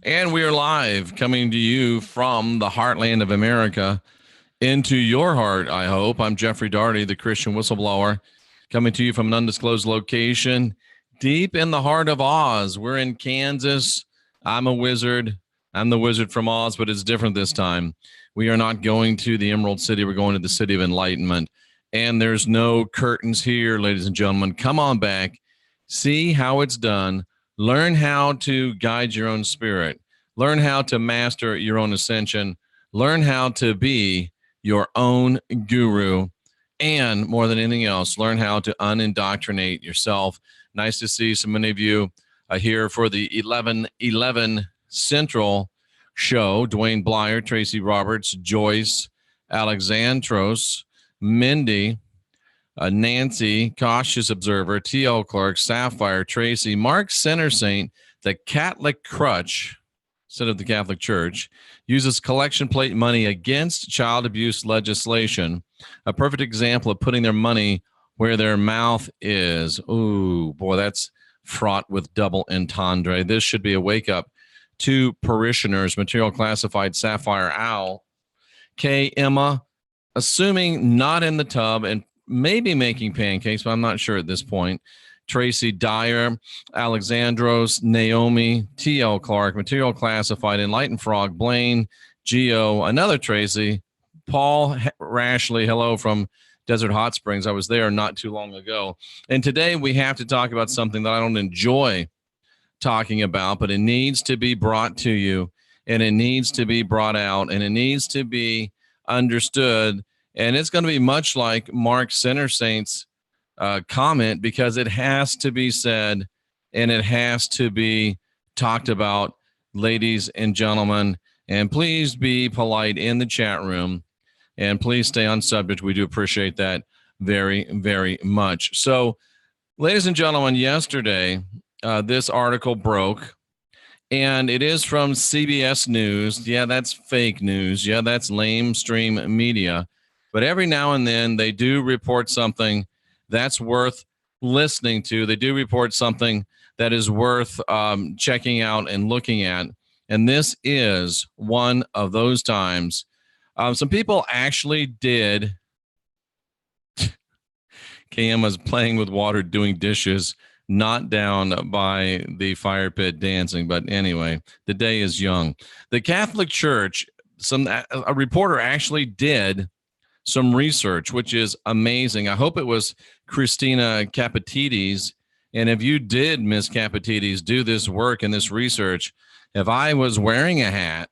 And we are live coming to you from the heartland of America into your heart, I hope. I'm Jeffrey Daugherty, the Christian whistleblower, coming to you from an undisclosed location deep in the heart of Oz. We're in Kansas. I'm a wizard. I'm the wizard from Oz, but it's different this time. We are not going to the Emerald City. We're going to the City of Enlightenment. And there's no curtains here, ladies and gentlemen. Come on back. See how it's done. Learn how to guide your own spirit. Learn how to master your own ascension. Learn how to be your own guru. And more than anything else, learn how to unindoctrinate yourself. Nice to see so many of you here for the 11:11 Central show. Dwayne Blyer, Tracy Roberts, Joyce, Alexandros, Mindy, Nancy, Cautious Observer, T.L. Clark, Sapphire, Tracy, Mark Center Saint, the Catholic Crutch, instead of the Catholic Church, uses collection plate money against child abuse legislation. A perfect example of putting their money where their mouth is. Ooh, boy, that's fraught with double entendre. This should be a wake-up to parishioners. Material classified, Sapphire Owl. K. Emma, assuming not in the tub and maybe making pancakes, but I'm not sure at this point. Tracy Dyer, Alexandros, Naomi, T.L. Clark, Material Classified, Enlightened Frog, Blaine, Geo, another Tracy, Paul Rashley, hello from Desert Hot Springs. I was there not too long ago. And today we have to talk about something that I don't enjoy talking about, but it needs to be brought to you, and it needs to be brought out, and it needs to be understood. And it's going to be much like Mark Center Saint's comment, because it has to be said and it has to be talked about, ladies and gentlemen. And please be polite in the chat room, and please stay on subject. We do appreciate that very, very much. So, ladies and gentlemen, yesterday, this article broke, and it is from CBS News. Yeah, that's fake news. Yeah, that's lamestream media. But every now and then they do report something that's worth listening to. They do report something that is worth checking out and looking at. And this is one of those times. Some people actually did. KM was playing with water, doing dishes, not down by the fire pit dancing. But anyway, the day is young. The Catholic Church, a reporter actually did some research, which is amazing. I hope it was Christina Capatides. And if you did, Miss Capatides, do this work and this research, if I was wearing a hat,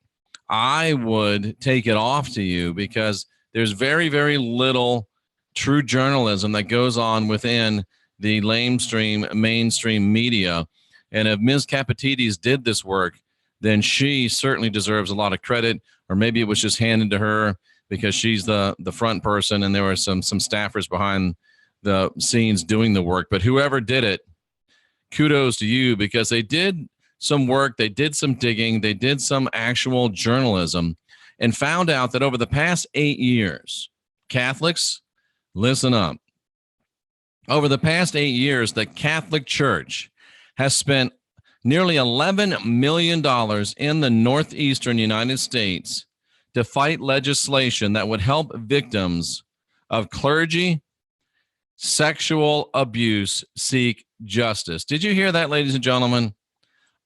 I would take it off to you, because there's very, very little true journalism that goes on within the lamestream mainstream media. And if Ms. Capatides did this work, then she certainly deserves a lot of credit, or maybe it was just handed to her because she's the front person and there were some staffers behind the scenes doing the work. But whoever did it, kudos to you, because they did some work, they did some digging, they did some actual journalism, and found out that over the past 8 years, Catholics, listen up. Over the past 8 years, the Catholic Church has spent nearly $11 million in the northeastern United States to fight legislation that would help victims of clergy sexual abuse seek justice. Did you hear that, ladies and gentlemen?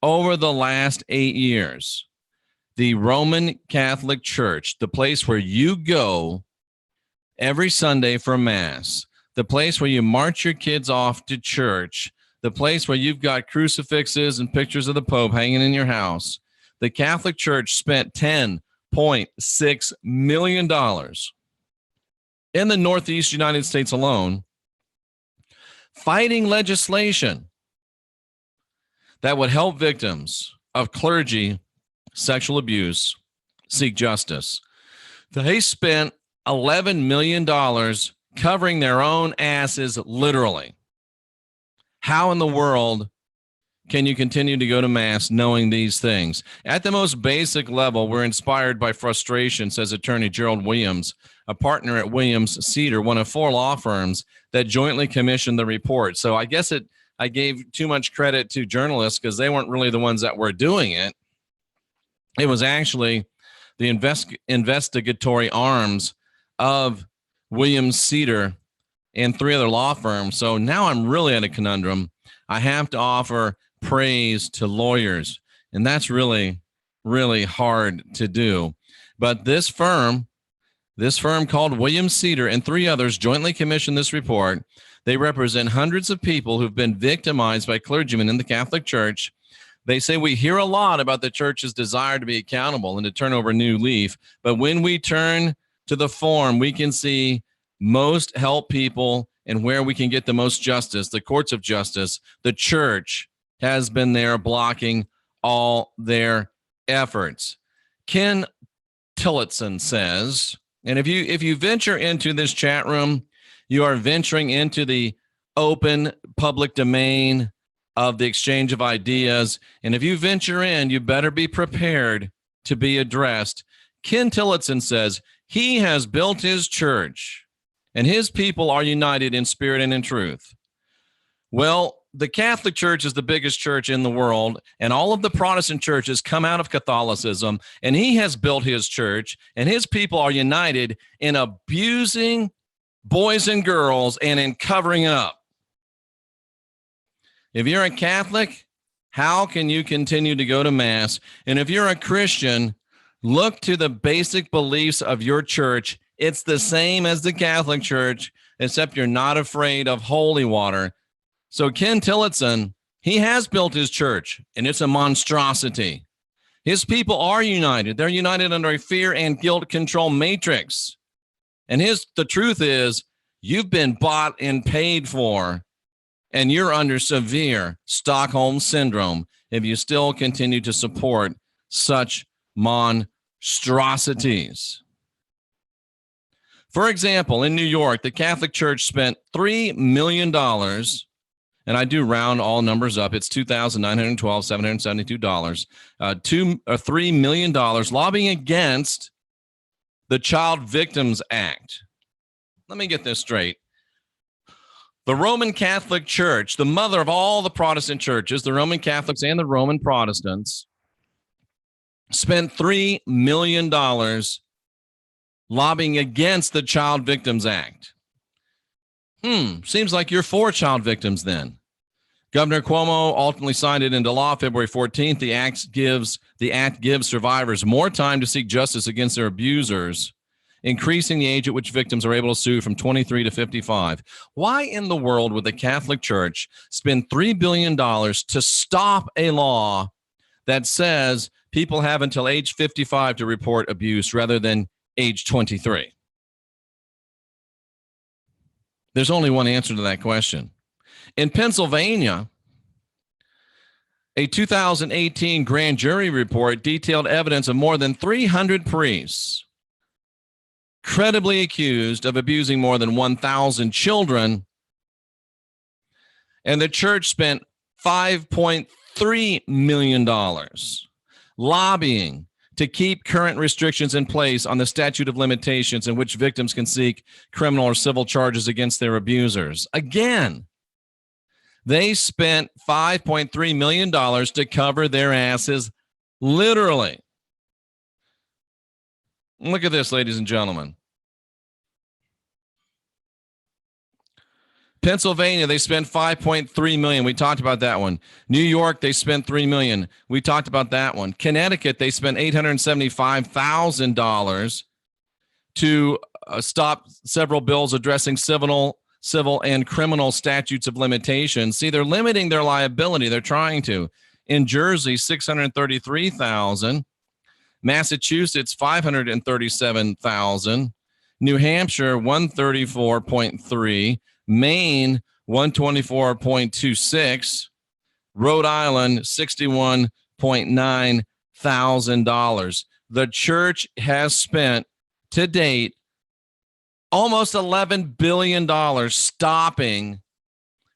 Over the last 8 years, the Roman Catholic Church, the place where you go every Sunday for Mass, the place where you march your kids off to church, the place where you've got crucifixes and pictures of the Pope hanging in your house, the Catholic Church spent $10.6 million in the Northeast United States alone fighting legislation that would help victims of clergy sexual abuse seek justice. They spent $11 million covering their own asses, literally. How in the world can you continue to go to Mass knowing these things? At the most basic level, we're inspired by frustration, says attorney Gerald Williams, a partner at Williams Cedar, one of 4 law firms that jointly commissioned the report. So I guess I gave too much credit to journalists because they weren't really the ones that were doing it. It was actually the investigatory arms of William Cedar and three other law firms. So now I'm really at a conundrum. I have to offer praise to lawyers, and that's really, really hard to do. But this firm called William Cedar and three others jointly commissioned this report. They represent hundreds of people who've been victimized by clergymen in the Catholic Church. They say we hear a lot about the church's desire to be accountable and to turn over a new leaf. But when we turn to the form, we can see most help people and where we can get the most justice, the courts of justice. The church has been there blocking all their efforts. Ken Tillotson says, and if you venture into this chat room, you are venturing into the open public domain of the exchange of ideas. And if you venture in, you better be prepared to be addressed. Ken Tillotson says he has built his church and his people are united in spirit and in truth. Well, the Catholic Church is the biggest church in the world, and all of the Protestant churches come out of Catholicism, and he has built his church, and his people are united in abusing boys and girls and in covering up. If you're a Catholic, how can you continue to go to Mass? And if you're a Christian, look to the basic beliefs of your church. It's the same as the Catholic Church, except you're not afraid of holy water. So Ken Tillotson, he has built his church, and it's a monstrosity. His people are united. They're united under a fear and guilt control matrix. And the truth is, you've been bought and paid for, and you're under severe Stockholm syndrome if you still continue to support such monstrosities. For example, in New York, the Catholic Church spent $3 million, and I do round all numbers up. It's $2,912,772, $3 million lobbying against the Child Victims Act. Let me get this straight. The Roman Catholic Church, the mother of all the Protestant churches, the Roman Catholics and the Roman Protestants, spent $3 million lobbying against the Child Victims Act. Seems like you're for child victims then. Governor Cuomo ultimately signed it into law February 14th. The act gives survivors more time to seek justice against their abusers, increasing the age at which victims are able to sue from 23 to 55. Why in the world would the Catholic Church spend $3 billion to stop a law that says people have until age 55 to report abuse rather than age 23? There's only one answer to that question. In Pennsylvania, a 2018 grand jury report detailed evidence of more than 300 priests credibly accused of abusing more than 1,000 children, and the church spent $5.3 million lobbying to keep current restrictions in place on the statute of limitations in which victims can seek criminal or civil charges against their abusers. Again, they spent $5.3 million to cover their asses, literally. Look at this, ladies and gentlemen. Pennsylvania, they spent $5.3 million. We talked about that one. New York, they spent $3 million. We talked about that one. Connecticut, they spent $875,000 to stop several bills addressing civil and criminal statutes of limitations. See, they're limiting their liability. They're trying to. In Jersey, $633,000. Massachusetts, $537,000. New Hampshire, $134.3. Maine, $124.26. Rhode Island, $61.9 thousand. The church has spent to date almost $11 billion stopping,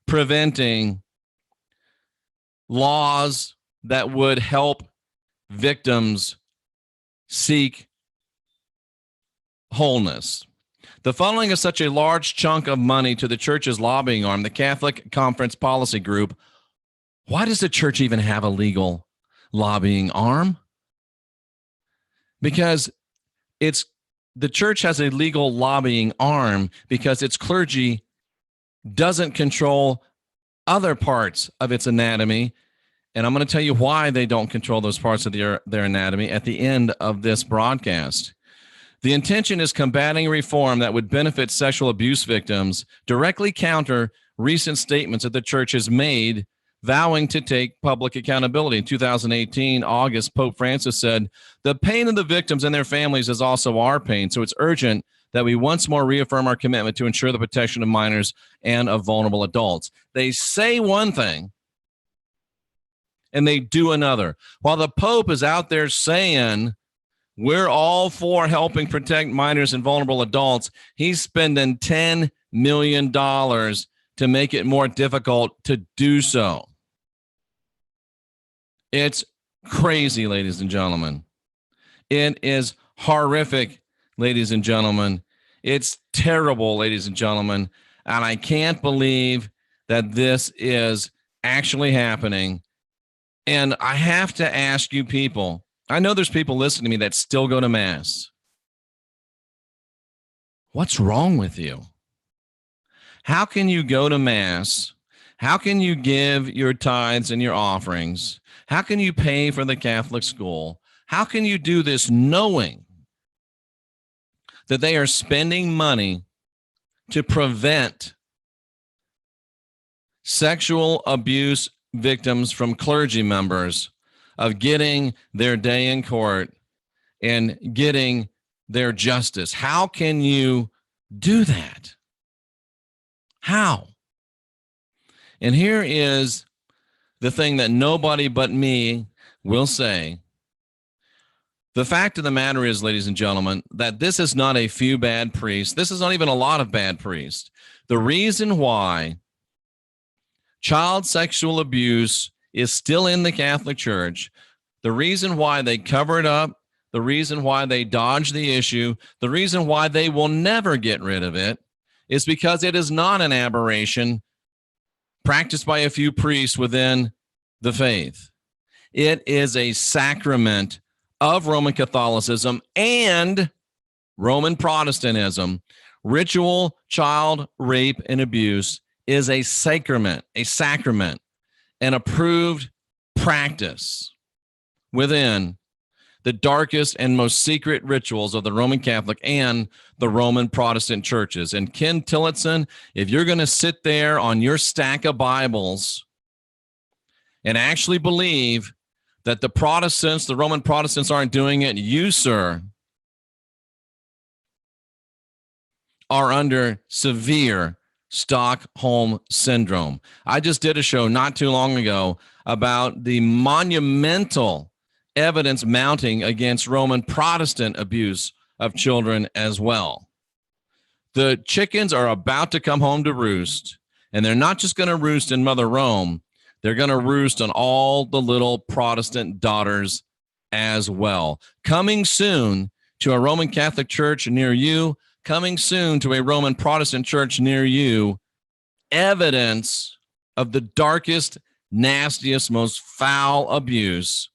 preventing laws that would help victims seek wholeness. The funneling of such a large chunk of money to the church's lobbying arm, the Catholic Conference Policy Group. Why does the church even have a legal lobbying arm? because the church has a legal lobbying arm because its clergy doesn't control other parts of its anatomy. And I'm going to tell you why they don't control those parts of their anatomy at the end of this broadcast. The intention is combating reform that would benefit sexual abuse victims, directly counter recent statements that the church has made vowing to take public accountability. In 2018, August, Pope Francis said, "The pain of the victims and their families is also our pain, so it's urgent that we once more reaffirm our commitment to ensure the protection of minors and of vulnerable adults." They say one thing, and they do another. While the Pope is out there saying, we're all for helping protect minors and vulnerable adults, he's spending $10 million to make it more difficult to do so. It's crazy, ladies and gentlemen. It is horrific, ladies and gentlemen. It's terrible, ladies and gentlemen. And I can't believe that this is actually happening. And I have to ask you people, I know there's people listening to me that still go to Mass. What's wrong with you? How can you go to Mass? How can you give your tithes and your offerings? How can you pay for the Catholic school? How can you do this knowing that they are spending money to prevent sexual abuse victims from clergy members of getting their day in court and getting their justice? How can you do that? How? And here is the thing that nobody but me will say. The fact of the matter is, ladies and gentlemen, that this is not a few bad priests. This is not even a lot of bad priests. The reason why child sexual abuse is still in the Catholic Church, the reason why they cover it up, the reason why they dodge the issue, the reason why they will never get rid of it is because it is not an aberration practiced by a few priests within the faith. It is a sacrament of Roman Catholicism and Roman Protestantism. Ritual child rape and abuse is a sacrament, an approved practice within the darkest and most secret rituals of the Roman Catholic and the Roman Protestant churches. And Ken Tillotson, if you're going to sit there on your stack of Bibles and actually believe that the Protestants, the Roman Protestants aren't doing it, you, sir, are under severe Stockholm syndrome. I just did a show not too long ago about the monumental evidence mounting against Roman Protestant abuse of children as well. The chickens are about to come home to roost, and they're not just going to roost in Mother Rome. They're going to roost on all the little Protestant daughters as well. Coming soon to a Roman Catholic church near you, coming soon to a Roman Protestant church near you, evidence of the darkest, nastiest, most foul abuse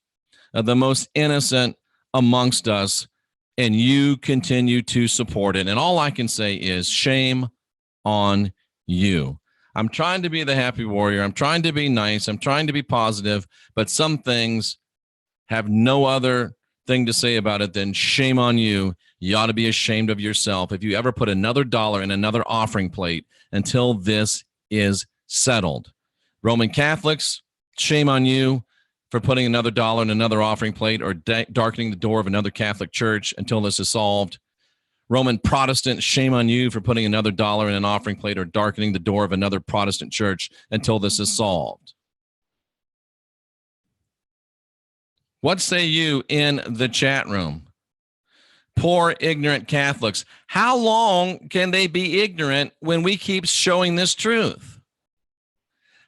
of the most innocent amongst us, and you continue to support it. And all I can say is shame on you. I'm trying to be the happy warrior. I'm trying to be nice. I'm trying to be positive, but some things have no other thing to say about it than shame on you. You ought to be ashamed of yourself if you ever put another dollar in another offering plate until this is settled. Roman Catholics, shame on you for putting another dollar in another offering plate or darkening the door of another Catholic church until this is solved. Roman Protestant, shame on you for putting another dollar in an offering plate or darkening the door of another Protestant church until this is solved. What say you in the chat room? Poor, ignorant Catholics. How long can they be ignorant when we keep showing this truth?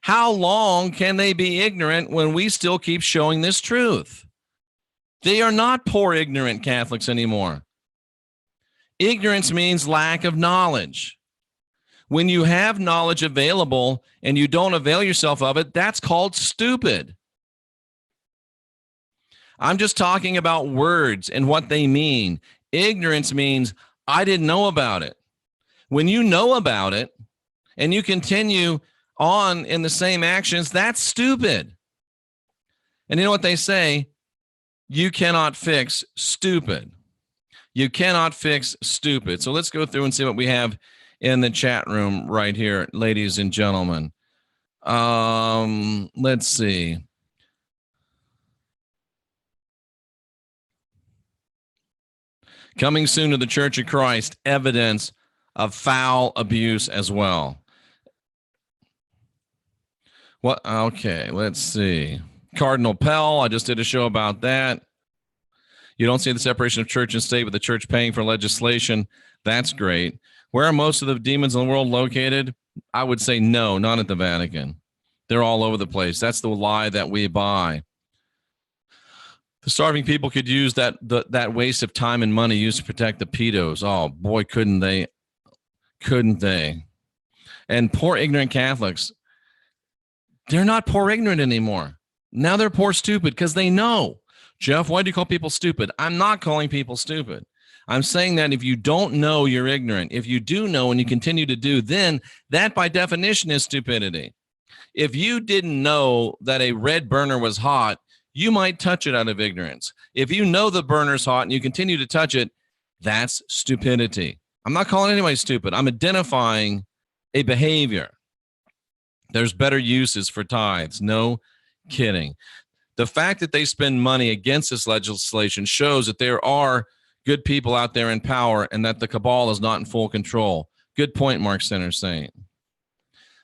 How long can they be ignorant when we still keep showing this truth? They are not poor, ignorant Catholics anymore. Ignorance means lack of knowledge. When you have knowledge available and you don't avail yourself of it, that's called stupid. I'm just talking about words and what they mean. Ignorance means I didn't know about it. When you know about it and you continue on in the same actions, that's stupid. And you know what they say? You cannot fix stupid. You cannot fix stupid. So let's go through and see what we have in the chat room right here, ladies and gentlemen. Let's see. Coming soon to the Church of Christ, evidence of foul abuse as well. What? Okay, let's see. Cardinal Pell, I just did a show about that. You don't see the separation of church and state with the church paying for legislation. That's great. Where are most of the demons in the world located? I would say no, not at the Vatican. They're all over the place. That's the lie that we buy. The starving people could use that waste of time and money used to protect the pedos. Oh, boy, couldn't they? Couldn't they? And poor ignorant Catholics, they're not poor ignorant anymore. Now they're poor stupid because they know. Jeff, why do you call people stupid? I'm not calling people stupid. I'm saying that if you don't know, you're ignorant. If you do know and you continue to do, then that by definition is stupidity. If you didn't know that a red burner was hot, you might touch it out of ignorance. If you know the burner's hot and you continue to touch it, that's stupidity. I'm not calling anybody stupid. I'm identifying a behavior. There's better uses for tithes. No kidding. The fact that they spend money against this legislation shows that there are good people out there in power and that the cabal is not in full control. Good point, Mark Center saying.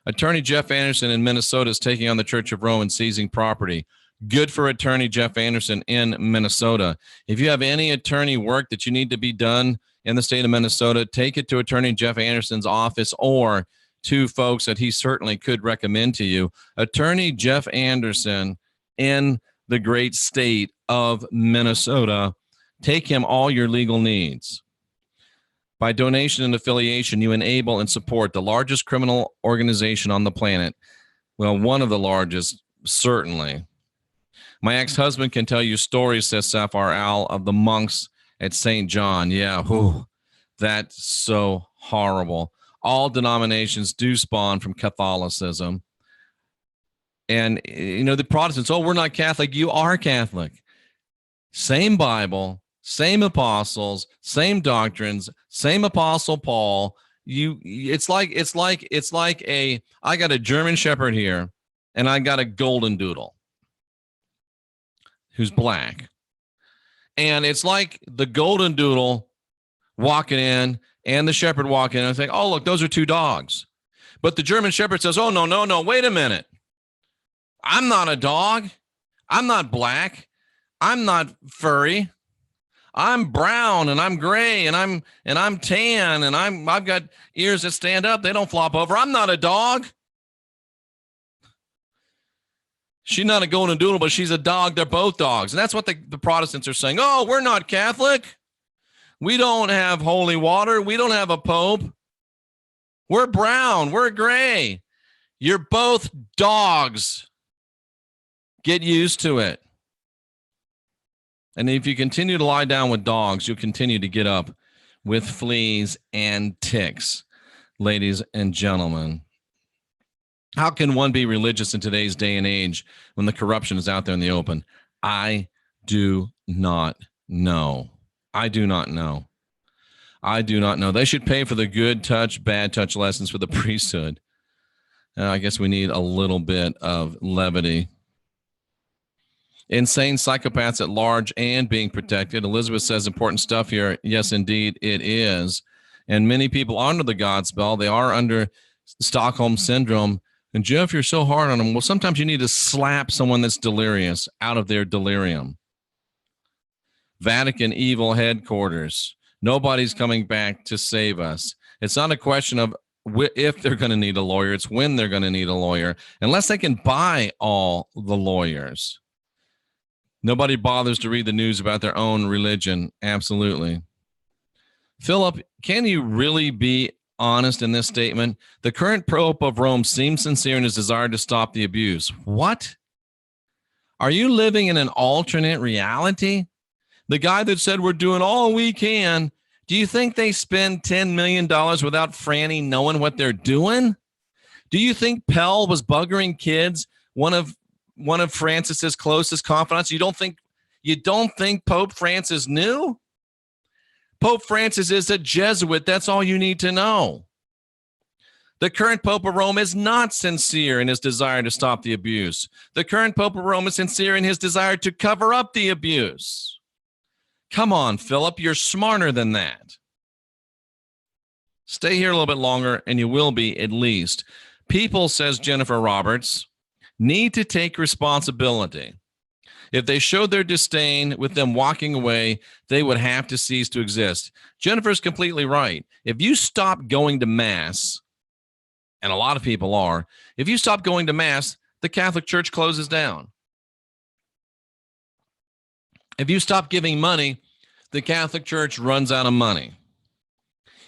Attorney Jeff Anderson in Minnesota is taking on the Church of Rome and seizing property. Good for Attorney Jeff Anderson in Minnesota. If you have any attorney work that you need to be done in the state of Minnesota, take it to Attorney Jeff Anderson's office or to folks that he certainly could recommend to you. Attorney Jeff Anderson in the great state of Minnesota. Take him all your legal needs. By donation and affiliation, you enable and support the largest criminal organization on the planet. Well, one of the largest, certainly. My ex-husband can tell you stories, says Sapphire Owl, of the monks at St. John. Yeah, that's so horrible. All denominations do spawn from Catholicism. And, you know, the Protestants, oh, we're not Catholic. You are Catholic. Same Bible, same apostles, same doctrines, same Apostle Paul. It's like I got a German Shepherd here and I got a golden doodle who's black. And it's like the golden doodle walking in and the shepherd walking in and saying, oh, look, those are two dogs. But the German Shepherd says, oh, no, wait a minute. I'm not a dog. I'm not black. I'm not furry. I'm brown and I'm gray and I'm tan and I've got ears that stand up. They don't flop over. I'm not a dog. She's not a golden doodle, but she's a dog. They're both dogs. And that's what the Protestants are saying. Oh, we're not Catholic. We don't have holy water. We don't have a pope. We're brown. We're gray. You're both dogs. Get used to it. And if you continue to lie down with dogs, you'll continue to get up with fleas and ticks, ladies and gentlemen. How can one be religious in today's day and age when the corruption is out there in the open? I do not know. I do not know. They should pay for the good touch, bad touch lessons for the priesthood. I guess we need a little bit of levity. Insane psychopaths at large and being protected. Elizabeth says important stuff here. Yes, indeed, it is. And many people are under the God spell. They are under Stockholm syndrome. And Jeff, you're so hard on them. Well, sometimes you need to slap someone that's delirious out of their delirium. Vatican evil headquarters. Nobody's coming back to save us. It's not a question of if they're going to need a lawyer. It's when they're going to need a lawyer, unless they can buy all the lawyers. Nobody bothers to read the news about their own religion. Absolutely. Philip, can you really be honest in this statement? The current Pope of Rome seems sincere in his desire to stop the abuse. What? Are you living in an alternate reality? The guy that said we're doing all we can, do you think they spend $10 million without Franny knowing what they're doing? Do you think Pell was buggering kids? One of Francis's closest confidants. You don't think Pope Francis knew? Pope Francis is a Jesuit. That's all you need to know. The current Pope of Rome is not sincere in his desire to stop the abuse. The current Pope of Rome is sincere in his desire to cover up the abuse. Come on, Philip, you're smarter than that. Stay here a little bit longer, and you will be at least. People, says Jennifer Roberts, need to take responsibility. If they showed their disdain with them walking away, they would have to cease to exist. Jennifer's completely right. If you stop going to Mass, and a lot of people are, if you stop going to Mass, the Catholic Church closes down. If you stop giving money, the Catholic Church runs out of money.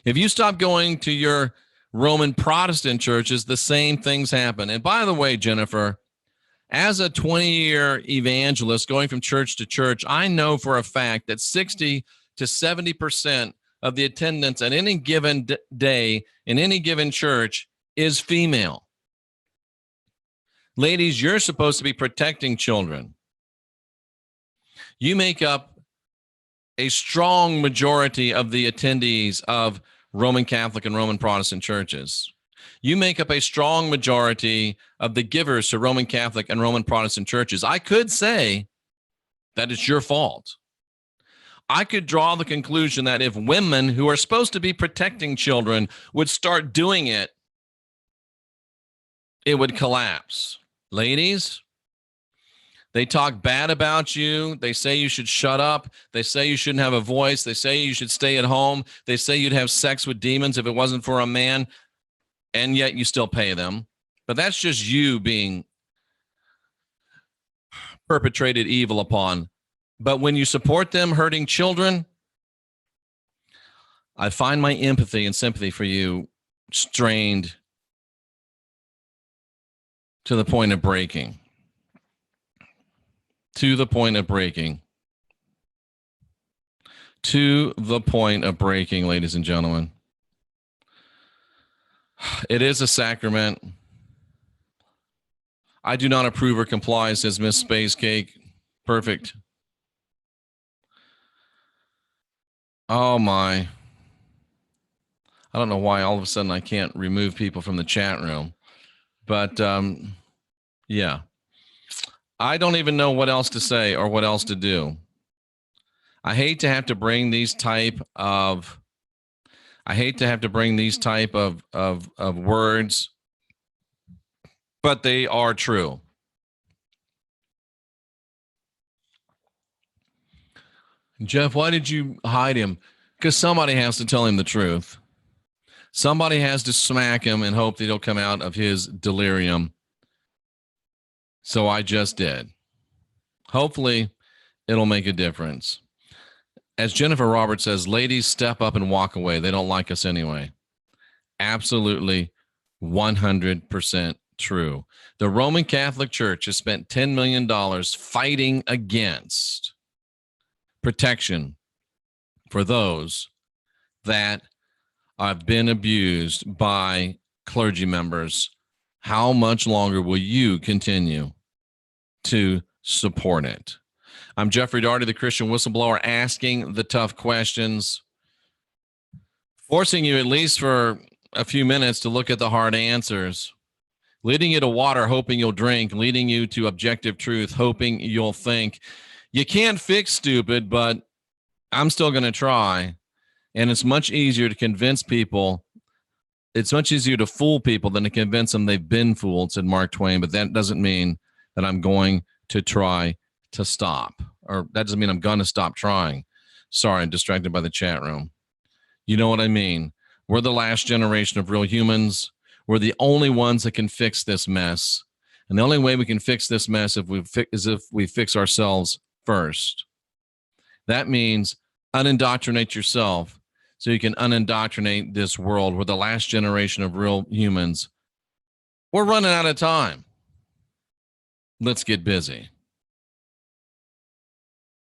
If you stop going to your Roman Protestant churches, the same things happen. And by the way, Jennifer, as a 20-year evangelist going from church to church, I know for a fact that 60 to 70% of the attendance at any given day in any given church is female. Ladies, you're supposed to be protecting children. You make up a strong majority of the attendees of Roman Catholic and Roman Protestant churches. You make up a strong majority of the givers to Roman Catholic and Roman Protestant churches. I could say that it's your fault. I could draw the conclusion that if women who are supposed to be protecting children would start doing it, it would collapse. Ladies, they talk bad about you. They say you should shut up. They say you shouldn't have a voice. They say you should stay at home. They say you'd have sex with demons if it wasn't for a man, and yet you still pay them. But that's just you being perpetrated evil upon. But when you support them hurting children, I find my empathy and sympathy for you strained to the point of breaking. To the point of breaking. To the point of breaking, ladies and gentlemen. It is a sacrament. I do not approve or comply, says Miss Space Cake. Perfect. Oh, my. I don't know why all of a sudden I can't remove people from the chat room. But, yeah. I don't even know what else to say or what else to do. I hate to have to bring these type of words, but they are true. Jeff, why did you hide him? Because somebody has to tell him the truth. Somebody has to smack him and hope that he'll come out of his delirium. So I just did. Hopefully, it'll make a difference. As Jennifer Roberts says, ladies, step up and walk away. They don't like us anyway. Absolutely 100% true. The Roman Catholic Church has spent $10 million fighting against protection for those that have been abused by clergy members. How much longer will you continue to support it? I'm Jeffrey Daugherty, the Christian Whistleblower, asking the tough questions, forcing you at least for a few minutes to look at the hard answers, leading you to water, hoping you'll drink, leading you to objective truth, hoping you'll think. You can't fix stupid, but I'm still going to try. And it's much easier to convince people. It's much easier to fool people than to convince them they've been fooled, said Mark Twain. But that doesn't mean that I'm going to try to stop. Or that doesn't mean I'm going to stop trying. Sorry, I'm distracted by the chat room. You know what I mean? We're the last generation of real humans. We're the only ones that can fix this mess. And the only way we can fix this mess is if we fix ourselves first. That means unindoctrinate yourself so you can unindoctrinate this world. We're the last generation of real humans. We're running out of time. Let's get busy.